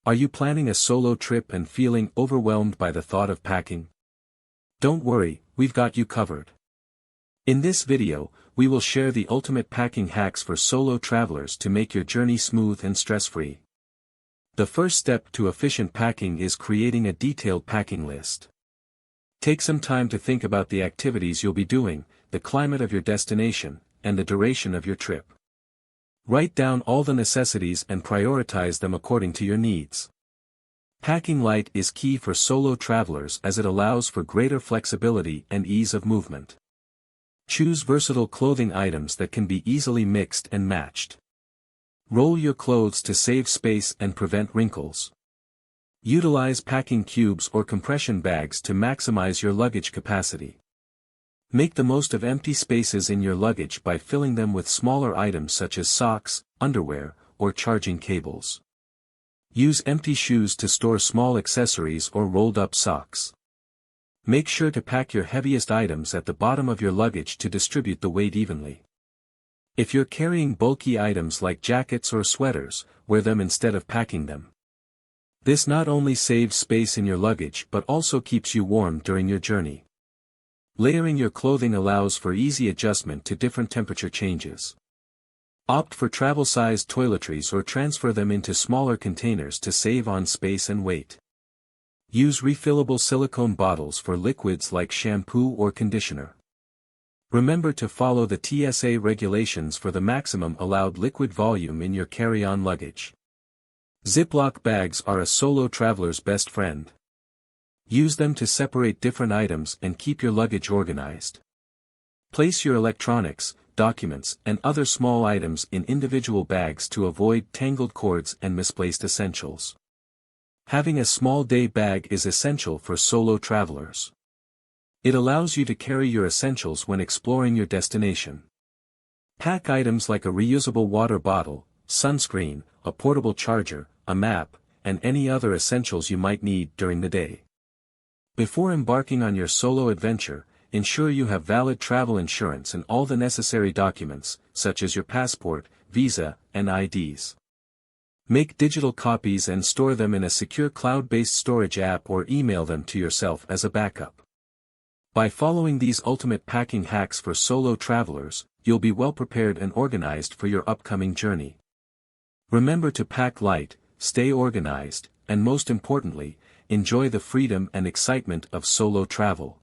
Are you planning a solo trip and feeling overwhelmed by the thought of packing? Don't worry, we've got you covered. In this video, we will share the ultimate packing hacks for solo travelers to make your journey smooth and stress-free. The first step to efficient packing is creating a detailed packing list. Take some time to think about the activities you'll be doing, the climate of your destination, and the duration of your trip. Write down all the necessities and prioritize them according to your needs. Packing light is key for solo travelers as it allows for greater flexibility and ease of movement. Choose versatile clothing items that can be easily mixed and matched. Roll your clothes to save space and prevent wrinkles. Utilize packing cubes or compression bags to maximize your luggage capacity. Make the most of empty spaces in your luggage by filling them with smaller items such as socks, underwear, or charging cables. Use empty shoes to store small accessories or rolled-up socks. Make sure to pack your heaviest items at the bottom of your luggage to distribute the weight evenly. If you're carrying bulky items like jackets or sweaters, wear them instead of packing them. This not only saves space in your luggage but also keeps you warm during your journey. Layering your clothing allows for easy adjustment to different temperature changes. Opt for travel-sized toiletries or transfer them into smaller containers to save on space and weight. Use refillable silicone bottles for liquids like shampoo or conditioner. Remember to follow the TSA regulations for the maximum allowed liquid volume in your carry-on luggage. Ziplock bags are a solo traveler's best friend. Use them to separate different items and keep your luggage organized. Place your electronics, documents, and other small items in individual bags to avoid tangled cords and misplaced essentials. Having a small day bag is essential for solo travelers. It allows you to carry your essentials when exploring your destination. Pack items like a reusable water bottle, sunscreen, a portable charger, a map, and any other essentials you might need during the day. Before embarking on your solo adventure, ensure you have valid travel insurance and all the necessary documents, such as your passport, visa, and IDs. Make digital copies and store them in a secure cloud-based storage app or email them to yourself as a backup. By following these ultimate packing hacks for solo travelers, you'll be well prepared and organized for your upcoming journey. Remember to pack light, stay organized, and most importantly, enjoy the freedom and excitement of solo travel.